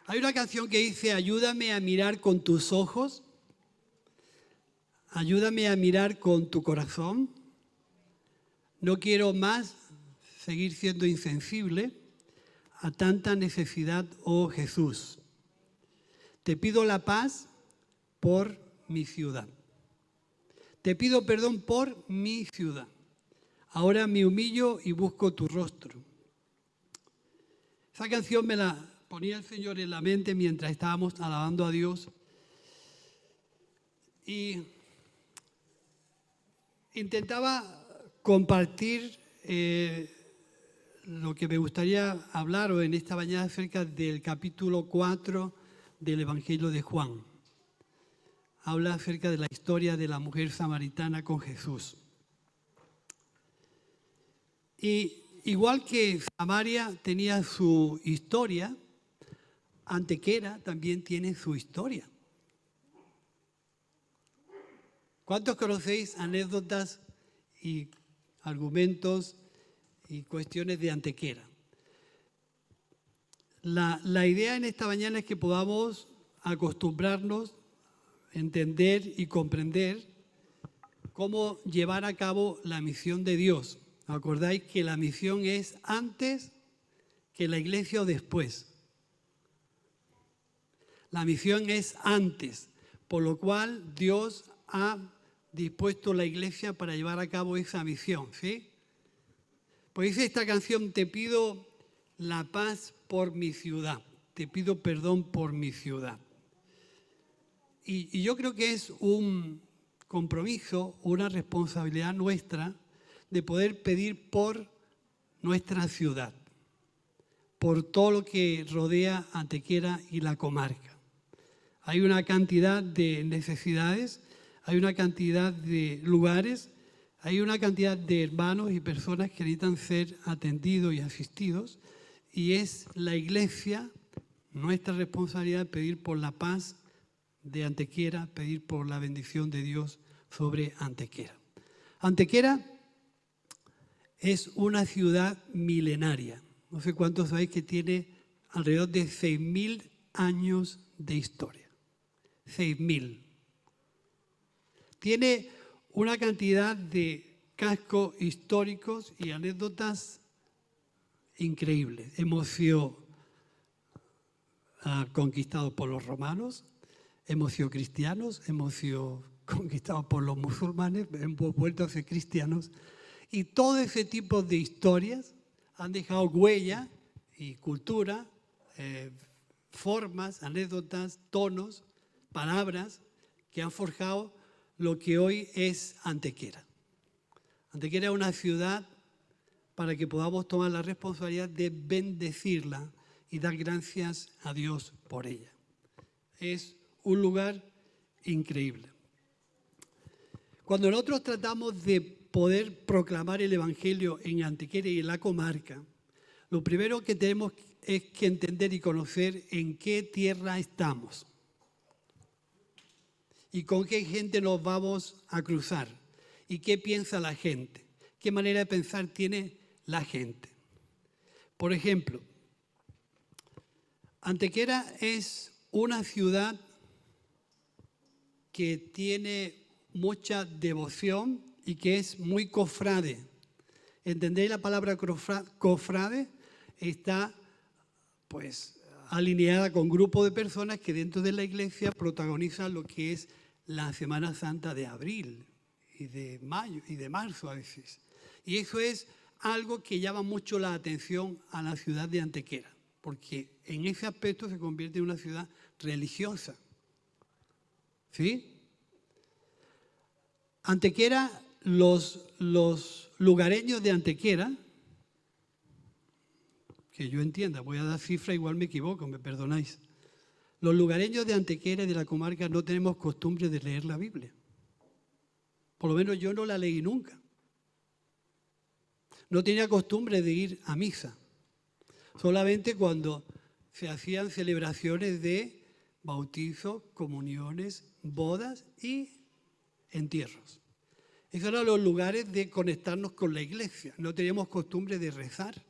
Hay una canción que dice, ayúdame a mirar con tus ojos, ayúdame a mirar con tu corazón. No quiero más seguir siendo insensible a tanta necesidad, oh Jesús. Te pido la paz por mi ciudad. Te pido perdón por mi ciudad. Ahora me humillo y busco tu rostro. Esa canción me la ponía el Señor en la mente mientras estábamos alabando a Dios. Y intentaba compartir lo que me gustaría hablar en esta mañana acerca del capítulo 4 del Evangelio de Juan. Habla acerca de la historia de la mujer samaritana con Jesús. Y igual que Samaria tenía su historia, Antequera también tiene su historia. ¿Cuántos conocéis anécdotas y argumentos y cuestiones de Antequera? La idea en esta mañana es que podamos acostumbrarnos, entender y comprender cómo llevar a cabo la misión de Dios. ¿Acordáis que la misión es antes que la iglesia o después? La misión es antes, por lo cual Dios ha dispuesto la iglesia para llevar a cabo esa misión, ¿sí? Pues dice esta canción, te pido la paz por mi ciudad, te pido perdón por mi ciudad. Y yo creo que es un compromiso, una responsabilidad nuestra de poder pedir por nuestra ciudad, por todo lo que rodea Antequera y la comarca. Hay una cantidad de necesidades, hay una cantidad de lugares, hay una cantidad de hermanos y personas que necesitan ser atendidos y asistidos, y es la iglesia, nuestra responsabilidad, pedir por la paz de Antequera, pedir por la bendición de Dios sobre Antequera. Antequera es una ciudad milenaria. No sé cuántos sabéis que tiene alrededor de 6.000 años de historia. 6.000. Tiene una cantidad de cascos históricos y anécdotas increíbles. Hemos sido conquistados por los romanos, hemos sido cristianos, hemos sido conquistados por los musulmanes, hemos vuelto a ser cristianos. Y todo ese tipo de historias han dejado huella y cultura, formas, anécdotas, tonos, palabras que han forjado lo que hoy es Antequera. Antequera es una ciudad para que podamos tomar la responsabilidad de bendecirla y dar gracias a Dios por ella. Es un lugar increíble. Cuando nosotros tratamos de poder proclamar el Evangelio en Antequera y en la comarca, lo primero que tenemos es que entender y conocer en qué tierra estamos y con qué gente nos vamos a cruzar y qué piensa la gente, qué manera de pensar tiene la gente. Por ejemplo, Antequera es una ciudad que tiene mucha devoción y que es muy cofrade. ¿Entendéis la palabra cofrade? Está pues alineada con grupos de personas que dentro de la iglesia protagonizan lo que es la Semana Santa de abril y de mayo y de marzo a veces. Y eso es algo que llama mucho la atención a la ciudad de Antequera, porque en ese aspecto se convierte en una ciudad religiosa. ¿Sí? Antequera, los lugareños de Antequera, que yo entienda, voy a dar cifra, igual me equivoco, me perdonáis. Los lugareños de Antequera y de la comarca no tenemos costumbre de leer la Biblia. Por lo menos yo no la leí nunca. No tenía costumbre de ir a misa. Solamente cuando se hacían celebraciones de bautizos, comuniones, bodas y entierros. Esos eran los lugares de conectarnos con la iglesia. No teníamos costumbre de rezar.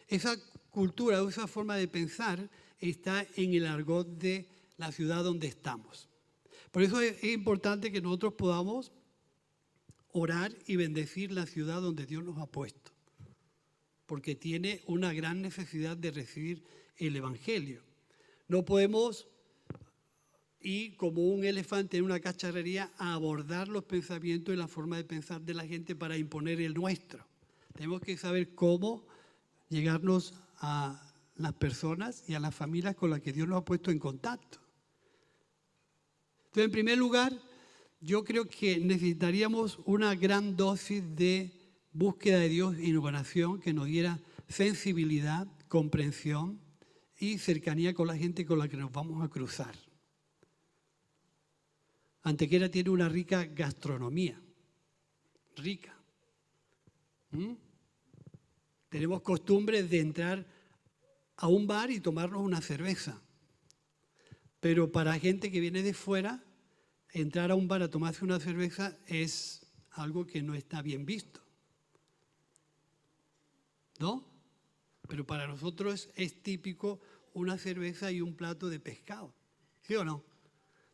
Esa cultura, de esa forma de pensar, está en el argot de la ciudad donde estamos. Por eso es importante que nosotros podamos orar y bendecir la ciudad donde Dios nos ha puesto, porque tiene una gran necesidad de recibir el Evangelio. No podemos ir como un elefante en una cacharrería a abordar los pensamientos y la forma de pensar de la gente para imponer el nuestro. Tenemos que saber cómo llegarnos a las personas y a las familias con las que Dios nos ha puesto en contacto. Entonces, en primer lugar, yo creo que necesitaríamos una gran dosis de búsqueda de Dios e oración que nos diera sensibilidad, comprensión y cercanía con la gente con la que nos vamos a cruzar. Antequera tiene una rica gastronomía, rica. Tenemos costumbres de entrar a un bar y tomarnos una cerveza. Pero para gente que viene de fuera, entrar a un bar a tomarse una cerveza es algo que no está bien visto. ¿No? Pero para nosotros es típico una cerveza y un plato de pescado. ¿Sí o no?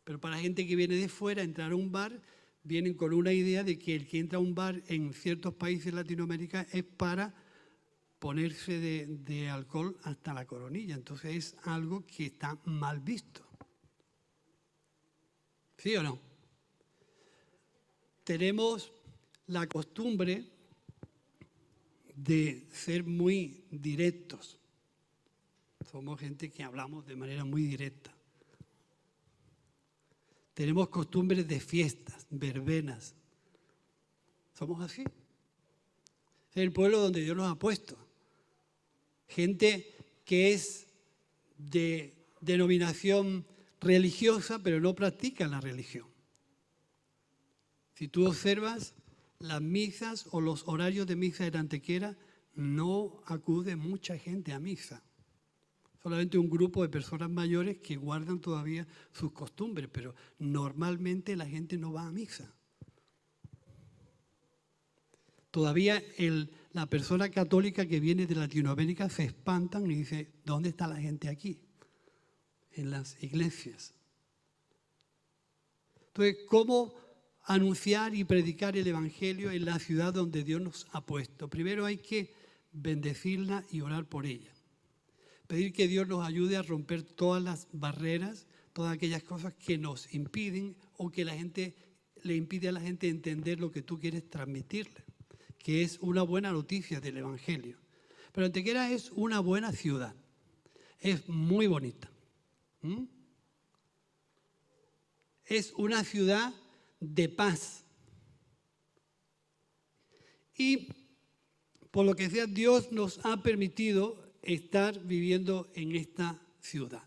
Pero para gente que viene de fuera, entrar a un bar, vienen con una idea de que el que entra a un bar en ciertos países de Latinoamérica es para ponerse de alcohol hasta la coronilla. Entonces es algo que está mal visto. ¿Sí o no? Tenemos la costumbre de ser muy directos. Somos gente que hablamos de manera muy directa. Tenemos costumbres de fiestas, verbenas. Somos así. Es el pueblo donde Dios nos ha puesto. Gente que es de denominación religiosa, pero no practica la religión. Si tú observas las misas o los horarios de misa de Antequera, no acude mucha gente a misa. Solamente un grupo de personas mayores que guardan todavía sus costumbres, pero normalmente la gente no va a misa. Todavía la persona católica que viene de Latinoamérica se espantan y dice, ¿dónde está la gente aquí? En las iglesias. Entonces, ¿cómo anunciar y predicar el Evangelio en la ciudad donde Dios nos ha puesto? Primero hay que bendecirla y orar por ella. Pedir que Dios nos ayude a romper todas las barreras, todas aquellas cosas que nos impiden o que la gente le impide a la gente entender lo que tú quieres transmitirle, que es una buena noticia del Evangelio. Pero Antequera es una buena ciudad, es muy bonita. Es una ciudad de paz. Y por lo que sea, Dios nos ha permitido estar viviendo en esta ciudad.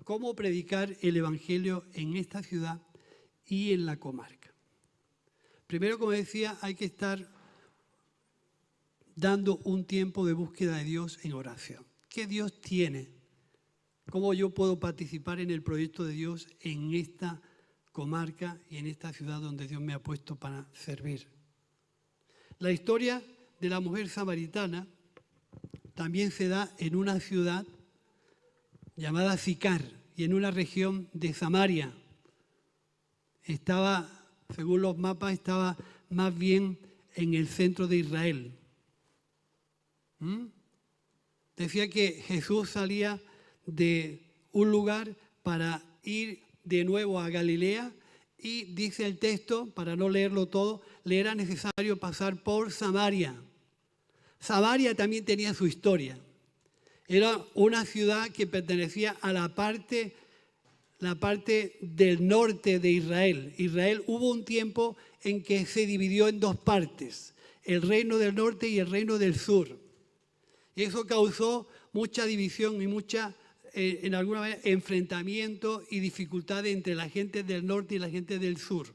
¿Cómo predicar el Evangelio en esta ciudad y en la comarca? Primero, como decía, hay que estar dando un tiempo de búsqueda de Dios en oración. ¿Qué Dios tiene? ¿Cómo yo puedo participar en el proyecto de Dios en esta comarca y en esta ciudad donde Dios me ha puesto para servir? La historia de la mujer samaritana también se da en una ciudad llamada Sicar y en una región de Samaria. Estaba, según los mapas, estaba más bien en el centro de Israel. Decía que Jesús salía de un lugar para ir de nuevo a Galilea y dice el texto, para no leerlo todo, le era necesario pasar por Samaria. Samaria también tenía su historia. Era una ciudad que pertenecía a la parte del norte de Israel. Israel hubo un tiempo en que se dividió en dos partes, el reino del norte y el reino del sur. Y eso causó mucha división y en alguna manera, enfrentamiento y dificultades entre la gente del norte y la gente del sur.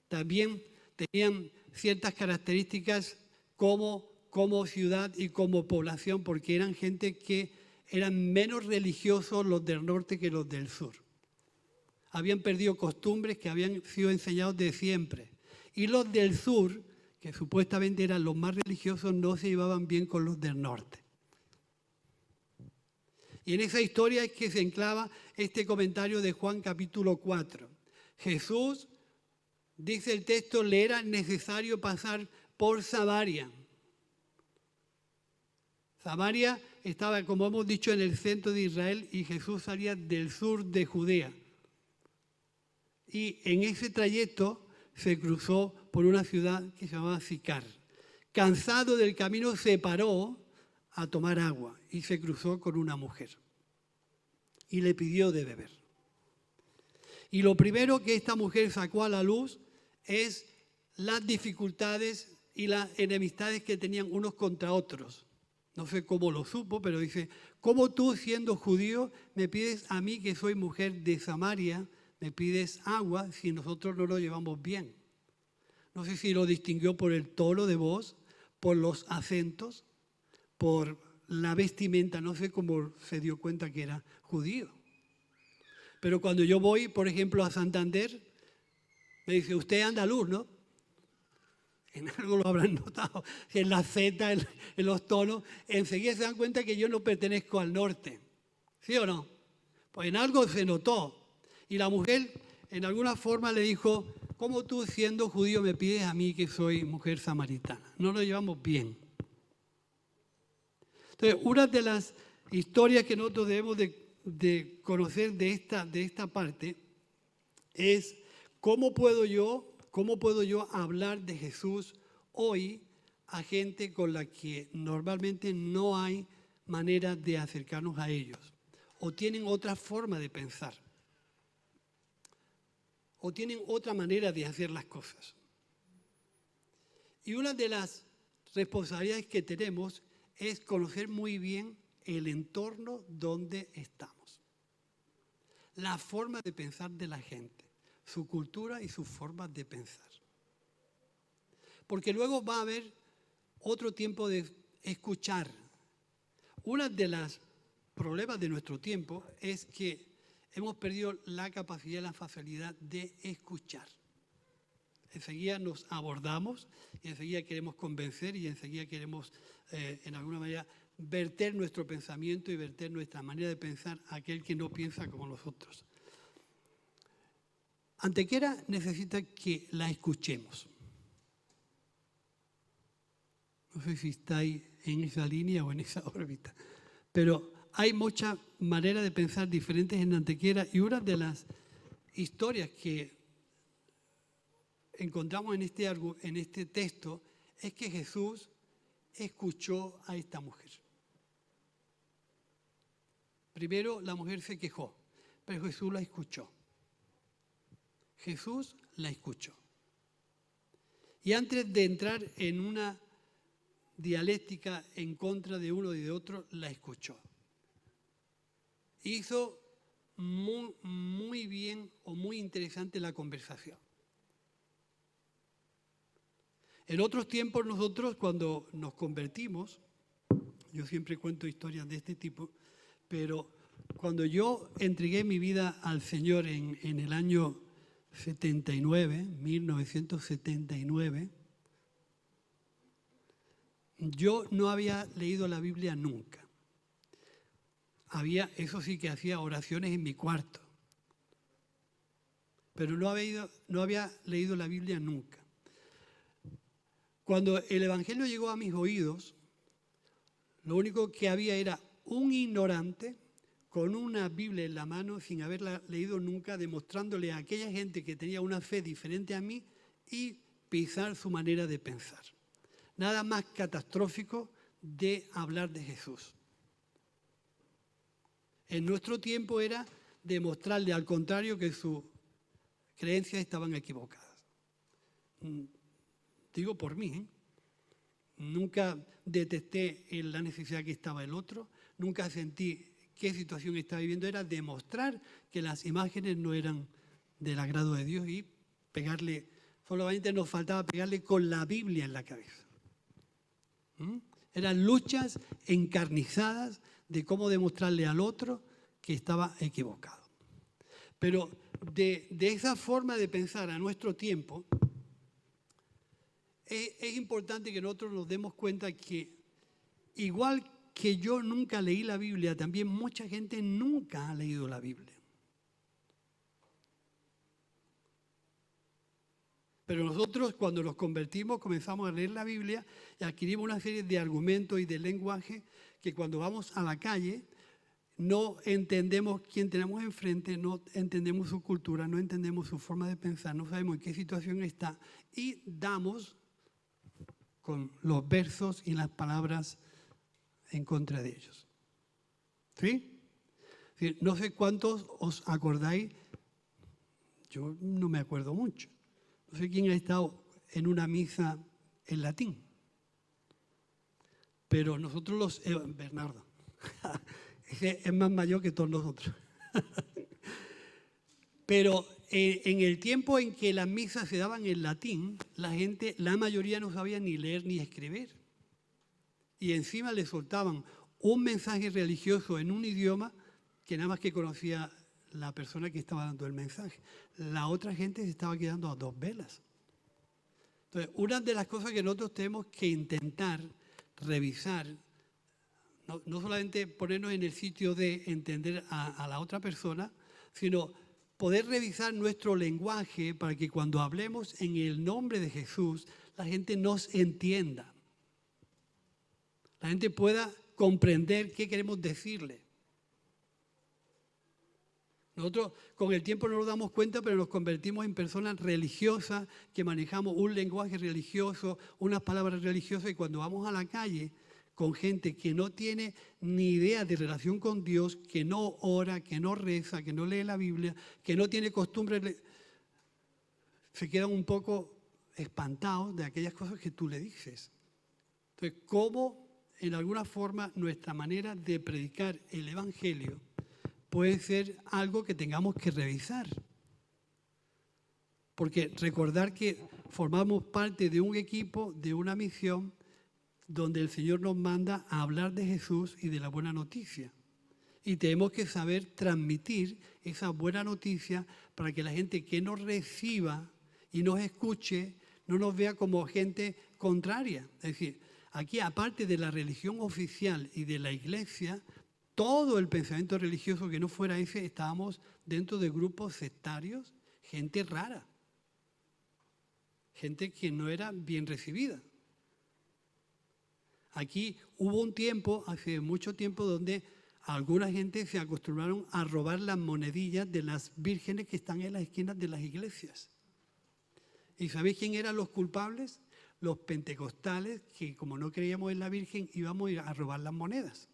También tenían ciertas características como ciudad y como población, porque eran gente que eran menos religiosos los del norte que los del sur. Habían perdido costumbres que habían sido enseñados de siempre. Y los del sur, que que supuestamente eran los más religiosos, no se llevaban bien con los del norte. Y en esa historia es que se enclava este comentario de Juan capítulo 4. Jesús, dice el texto, le era necesario pasar por Samaria. Samaria estaba, como hemos dicho, en el centro de Israel y Jesús salía del sur de Judea. Y en ese trayecto se cruzó por una ciudad que se llamaba Sicar. Cansado del camino se paró a tomar agua y se cruzó con una mujer y le pidió de beber. Y lo primero que esta mujer sacó a la luz es las dificultades y las enemistades que tenían unos contra otros. No sé cómo lo supo, pero dice, ¿cómo tú siendo judío me pides a mí que soy mujer de Samaria, me pides agua si nosotros no lo llevamos bien? No sé si lo distinguió por el tono de voz, por los acentos, por la vestimenta, no sé cómo se dio cuenta que era judío. Pero cuando yo voy, por ejemplo, a Santander, me dice, usted es andaluz, ¿no? En algo lo habrán notado, en la Z, en los tonos, enseguida se dan cuenta que yo no pertenezco al norte. ¿Sí o no? Pues en algo se notó. Y la mujer, en alguna forma, le dijo, ¿cómo tú siendo judío me pides a mí que soy mujer samaritana? No lo llevamos bien. Entonces, una de las historias que nosotros debemos de conocer de esta parte es cómo puedo yo hablar de Jesús hoy a gente con la que normalmente no hay manera de acercarnos a ellos, o tienen otra forma de pensar, o tienen otra manera de hacer las cosas. Y una de las responsabilidades que tenemos es conocer muy bien el entorno donde estamos, la forma de pensar de la gente, su cultura y sus formas de pensar. Porque luego va a haber otro tiempo de escuchar. Uno de los problemas de nuestro tiempo es que hemos perdido la capacidad y la facilidad de escuchar. Enseguida nos abordamos y enseguida queremos convencer y enseguida queremos, en alguna manera, verter nuestro pensamiento y verter nuestra manera de pensar a aquel que no piensa como nosotros. Antequera necesita que la escuchemos. No sé si estáis en esa línea o en esa órbita, pero hay muchas maneras de pensar diferentes en Antequera y una de las historias que encontramos en este texto es que Jesús escuchó a esta mujer. Primero la mujer se quejó, pero Jesús la escuchó. Jesús la escuchó. Y antes de entrar en una dialéctica en contra de uno y de otro, la escuchó. Hizo muy bien o muy interesante la conversación. En otros tiempos nosotros cuando nos convertimos, yo siempre cuento historias de este tipo, pero cuando yo entregué mi vida al Señor en el año 1979, yo no había leído la Biblia nunca. Eso sí que hacía oraciones en mi cuarto, pero no había leído la Biblia nunca. Cuando el Evangelio llegó a mis oídos, lo único que había era un ignorante con una Biblia en la mano sin haberla leído nunca, demostrándole a aquella gente que tenía una fe diferente a mí y pisar su manera de pensar. Nada más catastrófico de hablar de Jesús. En nuestro tiempo era demostrarle al contrario que sus creencias estaban equivocadas. Digo por mí, ¿eh? Nunca detecté la necesidad que estaba el otro, nunca sentí qué situación estaba viviendo, era demostrar que las imágenes no eran del agrado de Dios y pegarle, solamente nos faltaba pegarle con la Biblia en la cabeza. Eran luchas encarnizadas de cómo demostrarle al otro que estaba equivocado. Pero de esa forma de pensar a nuestro tiempo, es importante que nosotros nos demos cuenta que igual que yo nunca leí la Biblia, también mucha gente nunca ha leído la Biblia. Pero nosotros cuando nos convertimos comenzamos a leer la Biblia y adquirimos una serie de argumentos y de lenguaje que cuando vamos a la calle no entendemos quién tenemos enfrente, no entendemos su cultura, no entendemos su forma de pensar, no sabemos en qué situación está y damos con los versos y las palabras en contra de ellos. ¿Sí? No sé cuántos os acordáis, yo no me acuerdo mucho. No sé quién ha estado en una misa en latín, pero nosotros Bernardo, ese es más mayor que todos nosotros. Pero en el tiempo en que las misas se daban en latín, la mayoría no sabía ni leer ni escribir. Y encima le soltaban un mensaje religioso en un idioma que nada más que conocía la persona que estaba dando el mensaje. La otra gente se estaba quedando a dos velas. Entonces, una de las cosas que nosotros tenemos que intentar revisar, no solamente ponernos en el sitio de entender a la otra persona, sino poder revisar nuestro lenguaje para que cuando hablemos en el nombre de Jesús, la gente nos entienda. La gente pueda comprender qué queremos decirle. Nosotros con el tiempo no nos damos cuenta, pero nos convertimos en personas religiosas que manejamos un lenguaje religioso, unas palabras religiosas y cuando vamos a la calle con gente que no tiene ni idea de relación con Dios, que no ora, que no reza, que no lee la Biblia, que no tiene costumbre, se quedan un poco espantados de aquellas cosas que tú le dices. Entonces, ¿cómo en alguna forma nuestra manera de predicar el Evangelio puede ser algo que tengamos que revisar? Porque recordar que formamos parte de un equipo, de una misión, donde el Señor nos manda a hablar de Jesús y de la buena noticia. Y tenemos que saber transmitir esa buena noticia para que la gente que nos reciba y nos escuche no nos vea como gente contraria. Es decir, aquí aparte de la religión oficial y de la iglesia, todo el pensamiento religioso que no fuera ese, estábamos dentro de grupos sectarios, gente rara, gente que no era bien recibida. Aquí hubo un tiempo, hace mucho tiempo, donde alguna gente se acostumbraron a robar las monedillas de las vírgenes que están en las esquinas de las iglesias. ¿Y sabéis quién eran los culpables? Los pentecostales, que como no creíamos en la Virgen, íbamos a ir a robar las monedas.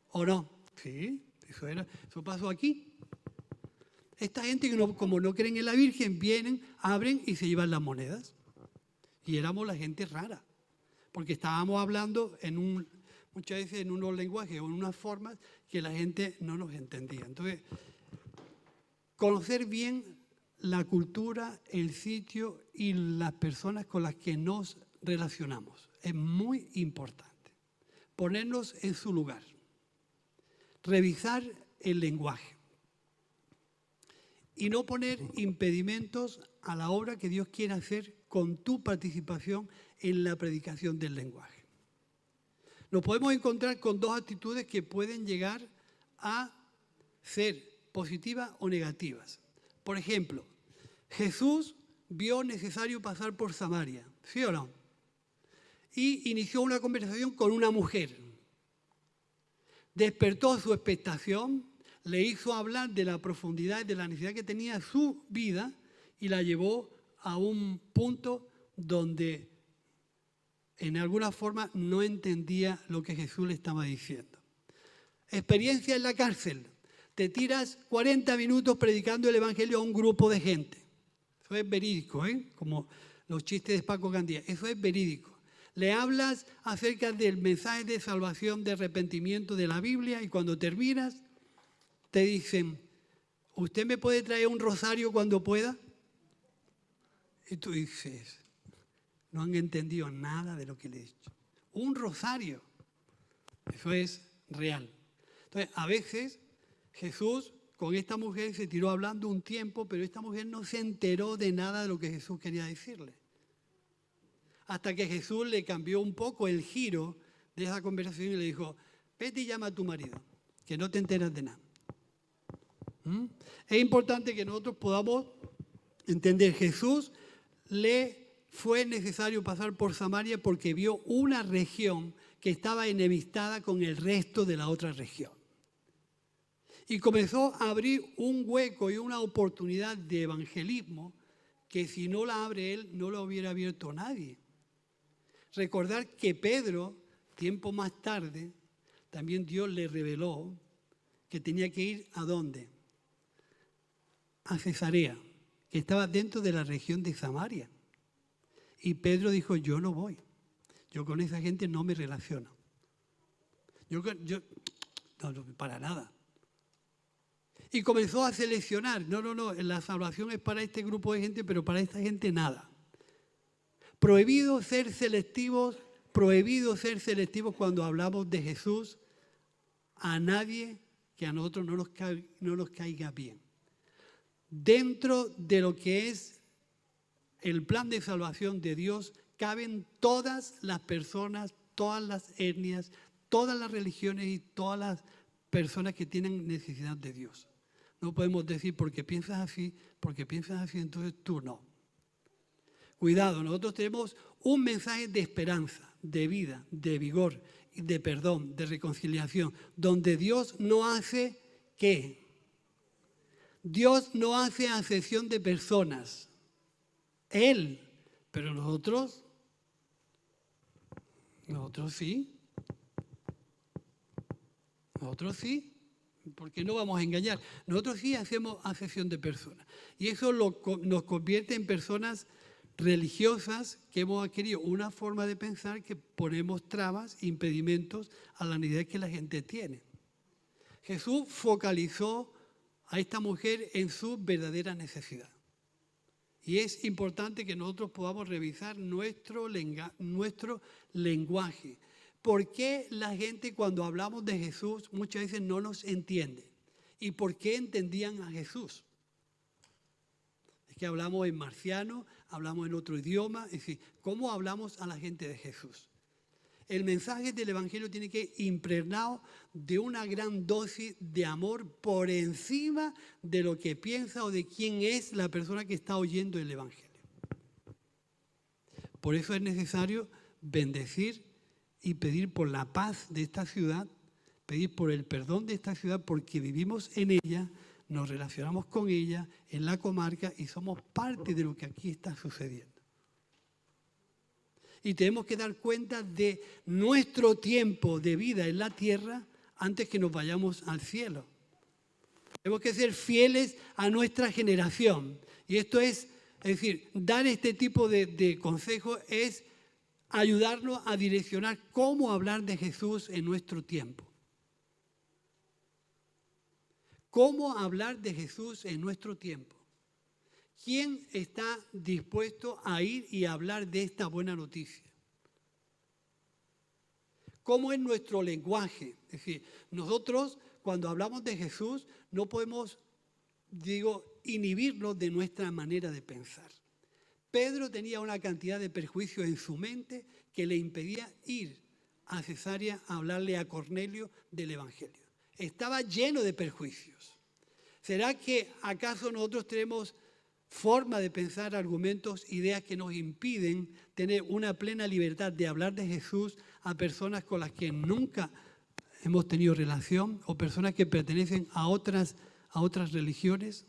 ¿O no? Sí, eso pasó aquí. Esta gente que como no creen en la Virgen, vienen, abren y se llevan las monedas. Y éramos la gente rara, porque estábamos hablando muchas veces en unos lenguajes o en unas formas que la gente no nos entendía. Entonces, conocer bien la cultura, el sitio y las personas con las que nos relacionamos es muy importante. Ponernos en su lugar. Revisar el lenguaje. Y no poner impedimentos a la obra que Dios quiere hacer con tu participación en la predicación del lenguaje. Nos podemos encontrar con dos actitudes que pueden llegar a ser positivas o negativas. Por ejemplo, Jesús vio necesario pasar por Samaria, ¿sí o no? Y inició una conversación con una mujer. Despertó su expectación, le hizo hablar de la profundidad y de la necesidad que tenía su vida y la llevó a un punto donde en alguna forma no entendía lo que Jesús le estaba diciendo. Experiencia en la cárcel. Te tiras 40 minutos predicando el Evangelio a un grupo de gente. Eso es verídico, como los chistes de Paco Gandía. Eso es verídico. Le hablas acerca del mensaje de salvación, de arrepentimiento de la Biblia y cuando terminas te dicen, ¿usted me puede traer un rosario cuando pueda? Y tú dices, no han entendido nada de lo que le he dicho. Un rosario. Eso es real. Entonces, a veces Jesús con esta mujer se tiró hablando un tiempo, pero esta mujer no se enteró de nada de lo que Jesús quería decirle. hasta que Jesús le cambió un poco el giro de esa conversación y le dijo, vete y llama a tu marido, que no te enteras de nada. Es importante que nosotros podamos entender, Jesús le fue necesario pasar por Samaria porque vio una región que estaba enemistada con el resto de la otra región. Y comenzó a abrir un hueco y una oportunidad de evangelismo que si no la abre él, no la hubiera abierto nadie. Recordar que Pedro, tiempo más tarde, también Dios le reveló que tenía que ir ¿a dónde? A Cesarea, que estaba dentro de la región de Samaria. Y Pedro dijo, yo no voy. Yo con esa gente no me relaciono. No, para nada. Y comenzó a seleccionar. No, la salvación es para este grupo de gente, pero para esta gente nada. Prohibido ser selectivos cuando hablamos de Jesús a nadie que a nosotros no nos caiga bien. Dentro de lo que es el plan de salvación de Dios, caben todas las personas, todas las etnias, todas las religiones y todas las personas que tienen necesidad de Dios. No podemos decir porque piensas así, entonces tú no. Cuidado, nosotros tenemos un mensaje de esperanza, de vida, de vigor, de perdón, de reconciliación, donde Dios no hace ¿qué? Dios no hace acepción de personas. Él, pero nosotros sí. Nosotros sí. ¿Por qué no vamos a engañar? Nosotros sí hacemos acepción de personas. Y eso nos convierte en personas religiosas que hemos adquirido una forma de pensar que ponemos trabas, impedimentos a la necesidad que la gente tiene. Jesús focalizó a esta mujer en su verdadera necesidad. Y es importante que nosotros podamos revisar nuestro lenguaje. ¿Por qué la gente cuando hablamos de Jesús muchas veces no nos entiende? ¿Y por qué entendían a Jesús? Es que hablamos en marciano, hablamos en otro idioma, es decir, ¿cómo hablamos a la gente de Jesús? El mensaje del Evangelio tiene que ir impregnado de una gran dosis de amor por encima de lo que piensa o de quién es la persona que está oyendo el Evangelio. Por eso es necesario bendecir y pedir por la paz de esta ciudad, pedir por el perdón de esta ciudad, porque vivimos en ella, nos relacionamos con ella, en la comarca, y somos parte de lo que aquí está sucediendo. Y tenemos que dar cuenta de nuestro tiempo de vida en la tierra antes que nos vayamos al cielo. Tenemos que ser fieles a nuestra generación. Y esto es decir, dar este tipo de consejos es ayudarnos a direccionar cómo hablar de Jesús en nuestro tiempo. ¿Cómo hablar de Jesús en nuestro tiempo? ¿Quién está dispuesto a ir y hablar de esta buena noticia? ¿Cómo es nuestro lenguaje? Es decir, nosotros cuando hablamos de Jesús no podemos, inhibirnos de nuestra manera de pensar. Pedro tenía una cantidad de perjuicios en su mente que le impedía ir a Cesarea a hablarle a Cornelio del Evangelio. Estaba lleno de perjuicios. ¿Será que acaso nosotros tenemos forma de pensar, argumentos, ideas que nos impiden tener una plena libertad de hablar de Jesús a personas con las que nunca hemos tenido relación o personas que pertenecen a otras religiones?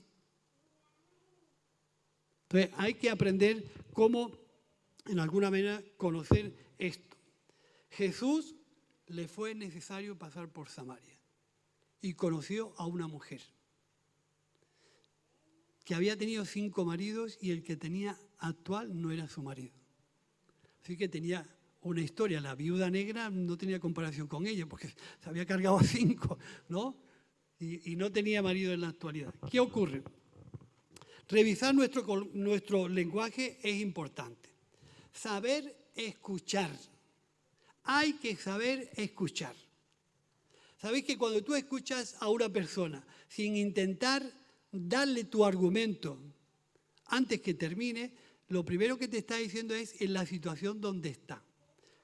Entonces hay que aprender cómo, en alguna manera, conocer esto. Jesús le fue necesario pasar por Samaria y conoció a una mujer que había tenido 5 maridos y el que tenía actual no era su marido. Así que tenía una historia. La viuda negra no tenía comparación con ella porque se había cargado a 5, ¿no? Y no tenía marido en la actualidad. ¿Qué ocurre? Revisar nuestro lenguaje es importante. Saber escuchar. Hay que saber escuchar. ¿Sabéis que cuando tú escuchas a una persona sin intentar darle tu argumento antes que termine, lo primero que te está diciendo es en la situación donde está,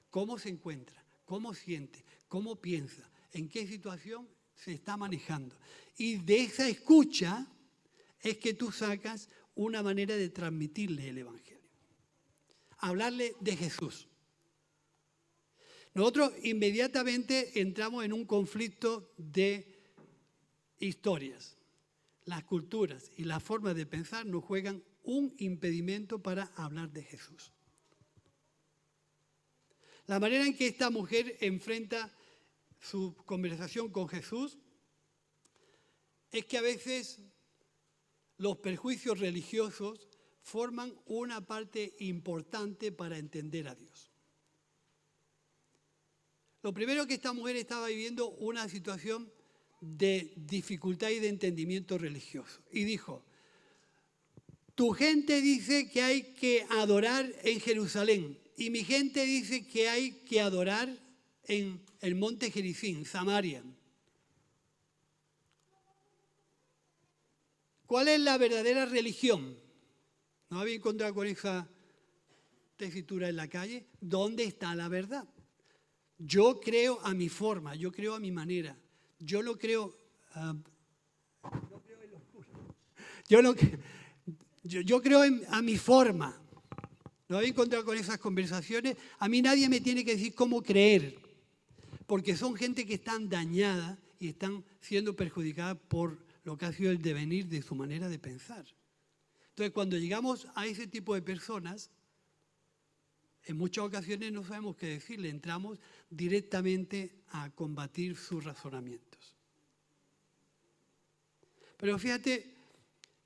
cómo se encuentra, cómo siente, cómo piensa, en qué situación se está manejando. Y de esa escucha es que tú sacas una manera de transmitirle el Evangelio. Hablarle de Jesús. Nosotros inmediatamente entramos en un conflicto de historias. Las culturas y las formas de pensar nos juegan un impedimento para hablar de Jesús. La manera en que esta mujer enfrenta su conversación con Jesús es que a veces los prejuicios religiosos forman una parte importante para entender a Dios. Lo primero que esta mujer estaba viviendo una situación de dificultad y de entendimiento religioso. Y dijo, tu gente dice que hay que adorar en Jerusalén y mi gente dice que hay que adorar en el monte Gerizim, Samaria. ¿Cuál es la verdadera religión? ¿No había encontrado con esa tesitura en la calle? ¿Dónde está la verdad? Yo creo a mi forma, yo creo a mi manera. Yo no creo, no creo en los puros. Yo creo a mi forma. ¿No había encontrado con esas conversaciones? A mí nadie me tiene que decir cómo creer, porque son gente que están dañada y están siendo perjudicadas por lo que ha sido el devenir de su manera de pensar. Entonces, cuando llegamos a ese tipo de personas, en muchas ocasiones no sabemos qué decirle, entramos directamente a combatir sus razonamientos. Pero fíjate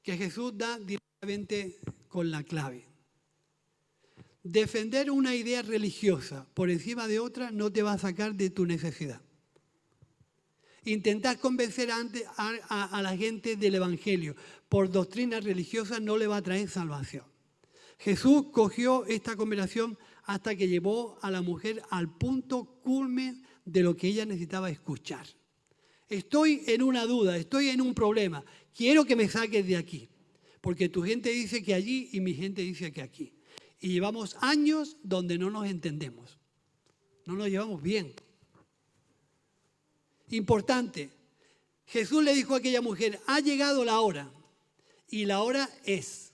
que Jesús da directamente con la clave. Defender una idea religiosa por encima de otra no te va a sacar de tu necesidad. Intentar convencer a la gente del Evangelio por doctrinas religiosas no le va a traer salvación. Jesús cogió esta conversación hasta que llevó a la mujer al punto culmen de lo que ella necesitaba escuchar. Estoy en una duda, estoy en un problema, quiero que me saques de aquí, porque tu gente dice que allí y mi gente dice que aquí. Y llevamos años donde no nos entendemos, no nos llevamos bien. Importante, Jesús le dijo a aquella mujer, ha llegado la hora, y la hora es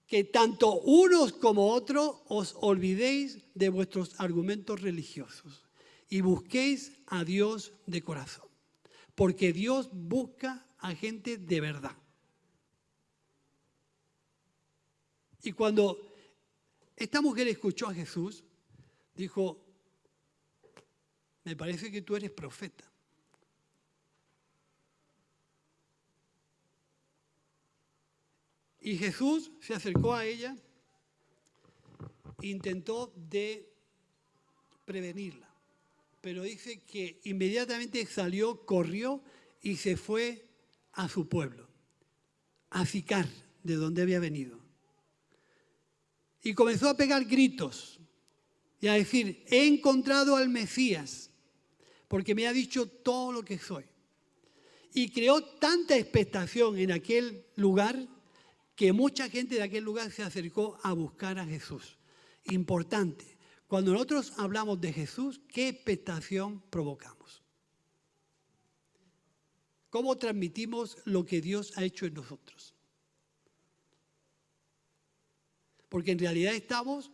que tanto unos como otros os olvidéis de vuestros argumentos religiosos y busquéis a Dios de corazón, porque Dios busca a gente de verdad. Y cuando esta mujer escuchó a Jesús, dijo, me parece que tú eres profeta. Y Jesús se acercó a ella e intentó de prevenirla. Pero dice que inmediatamente salió, corrió y se fue a su pueblo, a Sicar, de donde había venido. Y comenzó a pegar gritos y a decir, he encontrado al Mesías, porque me ha dicho todo lo que soy. Y creó tanta expectación en aquel lugar que mucha gente de aquel lugar se acercó a buscar a Jesús. Importante, cuando nosotros hablamos de Jesús, ¿qué expectación provocamos? ¿Cómo transmitimos lo que Dios ha hecho en nosotros? Porque en realidad estamos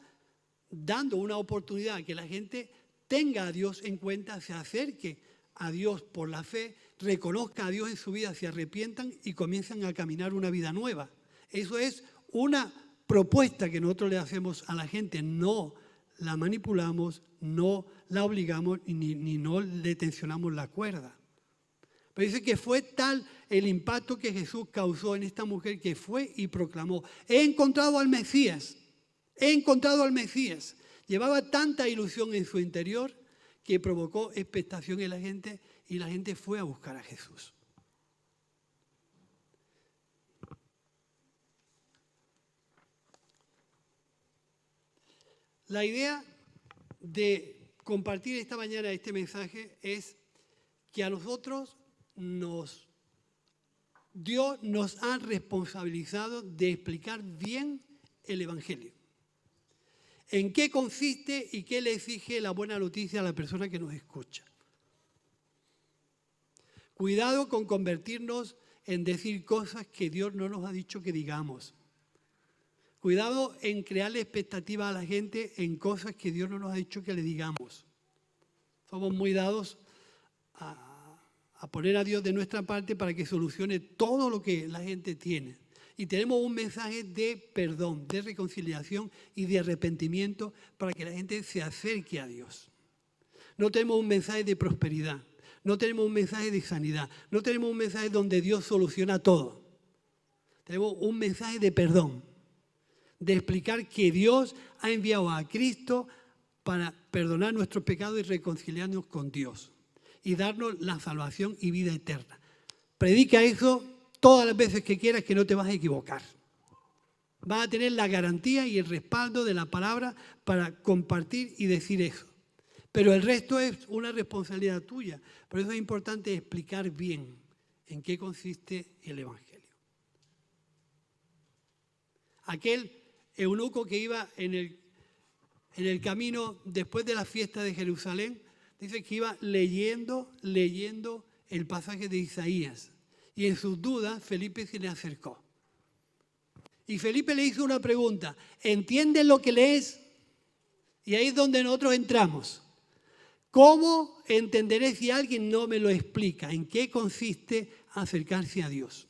dando una oportunidad a que la gente tenga a Dios en cuenta, se acerque a Dios por la fe, reconozca a Dios en su vida, se arrepientan y comiencen a caminar una vida nueva. Eso es una propuesta que nosotros le hacemos a la gente. No la manipulamos, no la obligamos ni no le tensionamos la cuerda. Pero dice que fue tal el impacto que Jesús causó en esta mujer que fue y proclamó, he encontrado al Mesías, he encontrado al Mesías. Llevaba tanta ilusión en su interior que provocó expectación en la gente y la gente fue a buscar a Jesús. La idea de compartir esta mañana este mensaje es que a nosotros Dios nos ha responsabilizado de explicar bien el Evangelio? ¿En qué consiste y qué le exige la buena noticia a la persona que nos escucha? Cuidado con convertirnos en decir cosas que Dios no nos ha dicho que digamos. Cuidado en crearle expectativa a la gente en cosas que Dios no nos ha dicho que le digamos. Somos muy dados a poner a Dios de nuestra parte para que solucione todo lo que la gente tiene. Y tenemos un mensaje de perdón, de reconciliación y de arrepentimiento para que la gente se acerque a Dios. No tenemos un mensaje de prosperidad, no tenemos un mensaje de sanidad, no tenemos un mensaje donde Dios soluciona todo. Tenemos un mensaje de perdón, de explicar que Dios ha enviado a Cristo para perdonar nuestros pecados y reconciliarnos con Dios y darnos la salvación y vida eterna. Predica eso todas las veces que quieras, que no te vas a equivocar. Vas a tener la garantía y el respaldo de la palabra para compartir y decir eso. Pero el resto es una responsabilidad tuya. Por eso es importante explicar bien en qué consiste el Evangelio. Aquel eunuco que iba en el camino después de la fiesta de Jerusalén, dice que iba leyendo el pasaje de Isaías. Y en sus dudas, Felipe se le acercó. Y Felipe le hizo una pregunta: ¿entiendes lo que lees? Y ahí es donde nosotros entramos. ¿Cómo entenderé si alguien no me lo explica? ¿En qué consiste acercarse a Dios?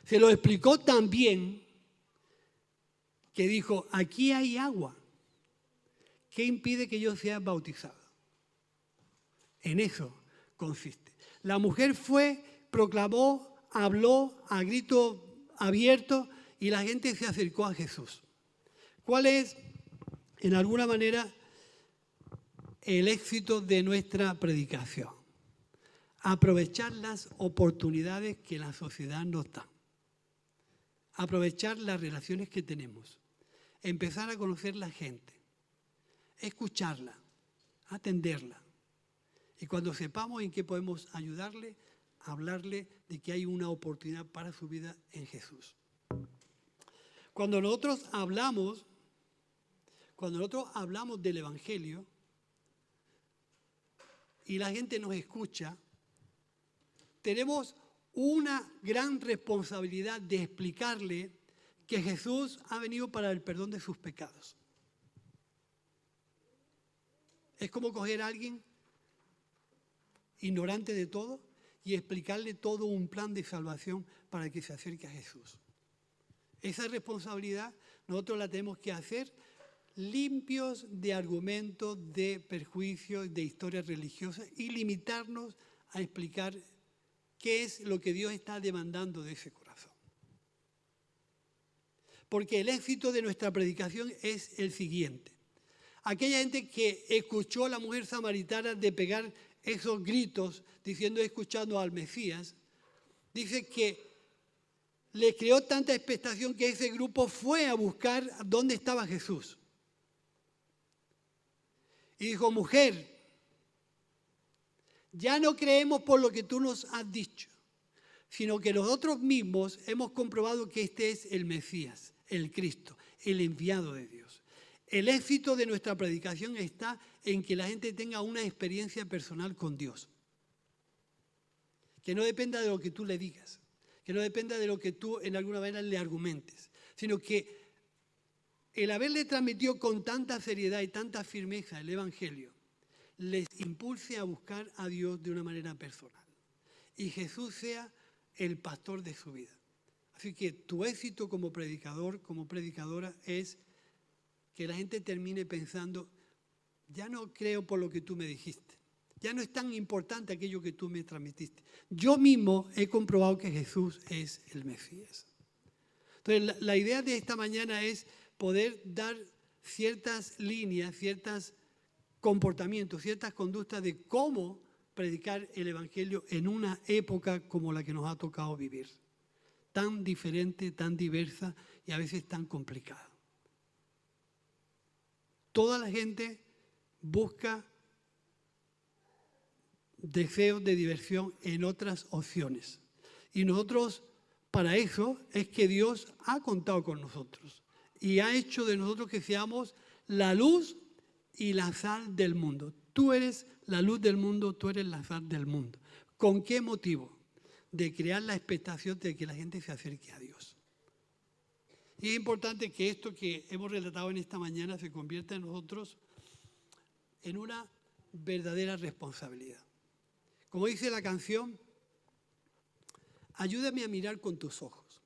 Se lo explicó tan bien que dijo: aquí hay agua. ¿Qué impide que yo sea bautizado? En eso consiste. La mujer fue, proclamó, habló a grito abierto y la gente se acercó a Jesús. ¿Cuál es, en alguna manera, el éxito de nuestra predicación? Aprovechar las oportunidades que la sociedad nos da. Aprovechar las relaciones que tenemos. Empezar a conocer la gente. Escucharla. Atenderla. Y cuando sepamos en qué podemos ayudarle, hablarle de que hay una oportunidad para su vida en Jesús. Cuando nosotros hablamos del Evangelio y la gente nos escucha, tenemos una gran responsabilidad de explicarle que Jesús ha venido para el perdón de sus pecados. Es como coger a alguien ignorante de todo y explicarle todo un plan de salvación para que se acerque a Jesús. Esa responsabilidad nosotros la tenemos que hacer limpios de argumentos, de perjuicios, de historias religiosas y limitarnos a explicar qué es lo que Dios está demandando de ese corazón. Porque el éxito de nuestra predicación es el siguiente. Aquella gente que escuchó a la mujer samaritana de pegar esos gritos diciendo escuchando al Mesías, dice que le creó tanta expectación que ese grupo fue a buscar dónde estaba Jesús. Y dijo: mujer, ya no creemos por lo que tú nos has dicho, sino que nosotros mismos hemos comprobado que este es el Mesías, el Cristo, el enviado de Dios. El éxito de nuestra predicación está en que la gente tenga una experiencia personal con Dios. Que no dependa de lo que tú le digas, que no dependa de lo que tú en alguna manera le argumentes, sino que el haberle transmitido con tanta seriedad y tanta firmeza el Evangelio les impulse a buscar a Dios de una manera personal. Y Jesús sea el pastor de su vida. Así que tu éxito como predicador, como predicadora, es que la gente termine pensando: ya no creo por lo que tú me dijiste. Ya no es tan importante aquello que tú me transmitiste. Yo mismo he comprobado que Jesús es el Mesías. Entonces, la idea de esta mañana es poder dar ciertas líneas, ciertos comportamientos, ciertas conductas de cómo predicar el Evangelio en una época como la que nos ha tocado vivir. Tan diferente, tan diversa y a veces tan complicada. Toda la gente busca deseos de diversión en otras opciones. Y nosotros para eso es que Dios ha contado con nosotros y ha hecho de nosotros que seamos la luz y la sal del mundo. Tú eres la luz del mundo, tú eres la sal del mundo. ¿Con qué motivo? De crear la expectación de que la gente se acerque a Dios. Y es importante que esto que hemos relatado en esta mañana se convierta en nosotros en una verdadera responsabilidad. Como dice la canción, ayúdame a mirar con tus ojos.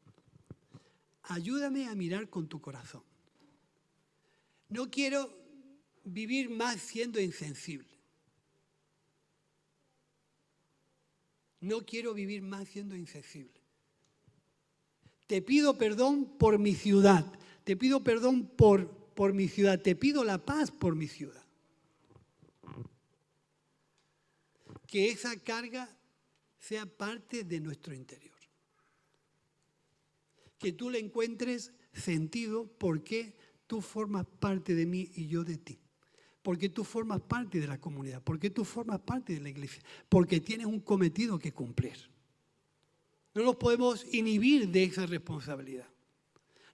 Ayúdame a mirar con tu corazón. No quiero vivir más siendo insensible. No quiero vivir más siendo insensible. Te pido perdón por mi ciudad. Te pido perdón por mi ciudad. Te pido la paz por mi ciudad. Que esa carga sea parte de nuestro interior. Que tú le encuentres sentido porque tú formas parte de mí y yo de ti. Porque tú formas parte de la comunidad. Porque tú formas parte de la iglesia. Porque tienes un cometido que cumplir. No nos podemos inhibir de esa responsabilidad.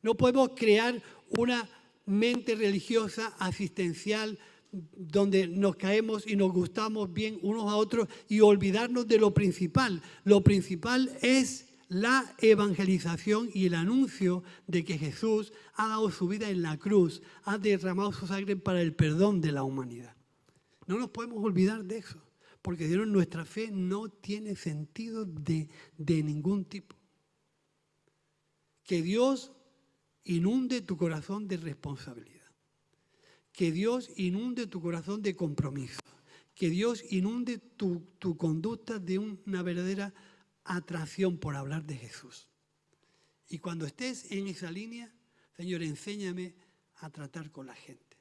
No podemos crear una mente religiosa asistencial donde nos caemos y nos gustamos bien unos a otros y olvidarnos de lo principal. Lo principal es la evangelización y el anuncio de que Jesús ha dado su vida en la cruz, ha derramado su sangre para el perdón de la humanidad. No nos podemos olvidar de eso, porque si no, nuestra fe no tiene sentido de ningún tipo. Que Dios inunde tu corazón de responsabilidad. Que Dios inunde tu corazón de compromiso. Que Dios inunde tu conducta de una verdadera atracción por hablar de Jesús. Y cuando estés en esa línea, Señor, enséñame a tratar con la gente.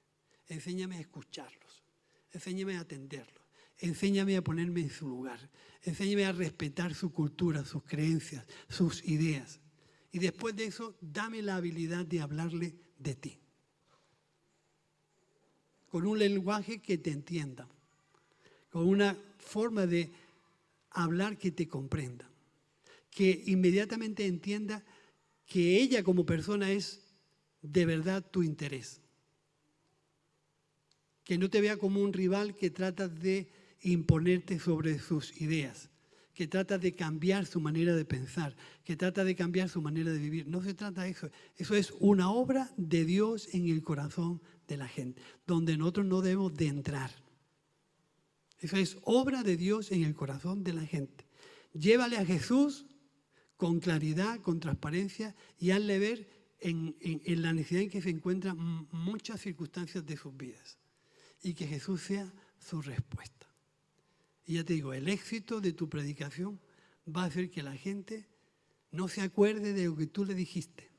Enséñame a escucharlos. Enséñame a atenderlos. Enséñame a ponerme en su lugar. Enséñame a respetar su cultura, sus creencias, sus ideas. Y después de eso, dame la habilidad de hablarle de ti. Con un lenguaje que te entienda. Con una forma de hablar que te comprenda. Que inmediatamente entienda que ella como persona es de verdad tu interés. Que no te vea como un rival que trata de imponerte sobre sus ideas, que trata de cambiar su manera de pensar, que trata de cambiar su manera de vivir. No se trata de eso. Eso es una obra de Dios en el corazón de la gente, donde nosotros no debemos de entrar. Eso es obra de Dios en el corazón de la gente. Llévale a Jesús con claridad, con transparencia y hazle ver en la necesidad en que se encuentran muchas circunstancias de sus vidas. Y que Jesús sea su respuesta. Y ya te digo, el éxito de tu predicación va a hacer que la gente no se acuerde de lo que tú le dijiste,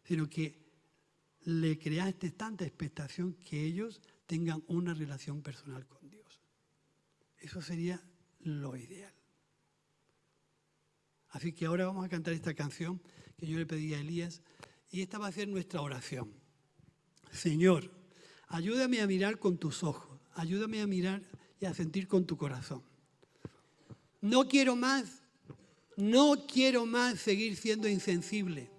sino que le creaste tanta expectación que ellos tengan una relación personal con Dios. Eso sería lo ideal. Así que ahora vamos a cantar esta canción que yo le pedí a Elías y esta va a ser nuestra oración. Señor, ayúdame a mirar con tus ojos, ayúdame a mirar y a sentir con tu corazón. No quiero más seguir siendo insensible.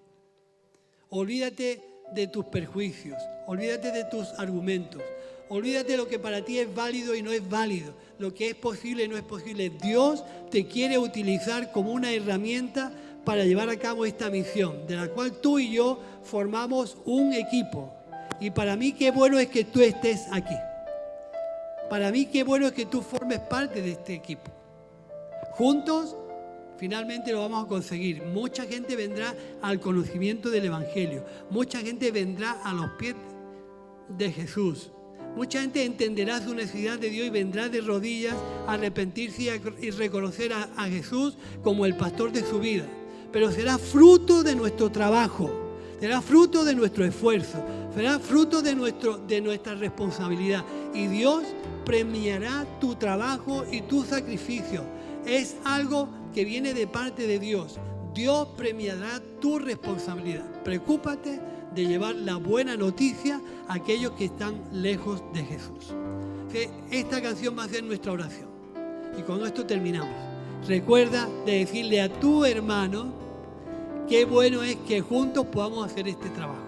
Olvídate de tus perjuicios, olvídate de tus argumentos, olvídate de lo que para ti es válido y no es válido, lo que es posible y no es posible. Dios te quiere utilizar como una herramienta para llevar a cabo esta misión, de la cual tú y yo formamos un equipo. Y para mí qué bueno es que tú estés aquí. Para mí qué bueno es que tú formes parte de este equipo. Juntos, finalmente lo vamos a conseguir. Mucha gente vendrá al conocimiento del Evangelio. Mucha gente vendrá a los pies de Jesús. Mucha gente entenderá su necesidad de Dios y vendrá de rodillas a arrepentirse y reconocer a Jesús como el pastor de su vida. Pero será fruto de nuestro trabajo, será fruto de nuestro esfuerzo, será fruto de nuestra responsabilidad. Y Dios premiará tu trabajo y tu sacrificio. Es algo que viene de parte de Dios. Dios premiará tu responsabilidad. Preocúpate de llevar la buena noticia a aquellos que están lejos de Jesús. Esta canción va a ser nuestra oración. Y con esto terminamos. Recuerda de decirle a tu hermano qué bueno es que juntos podamos hacer este trabajo.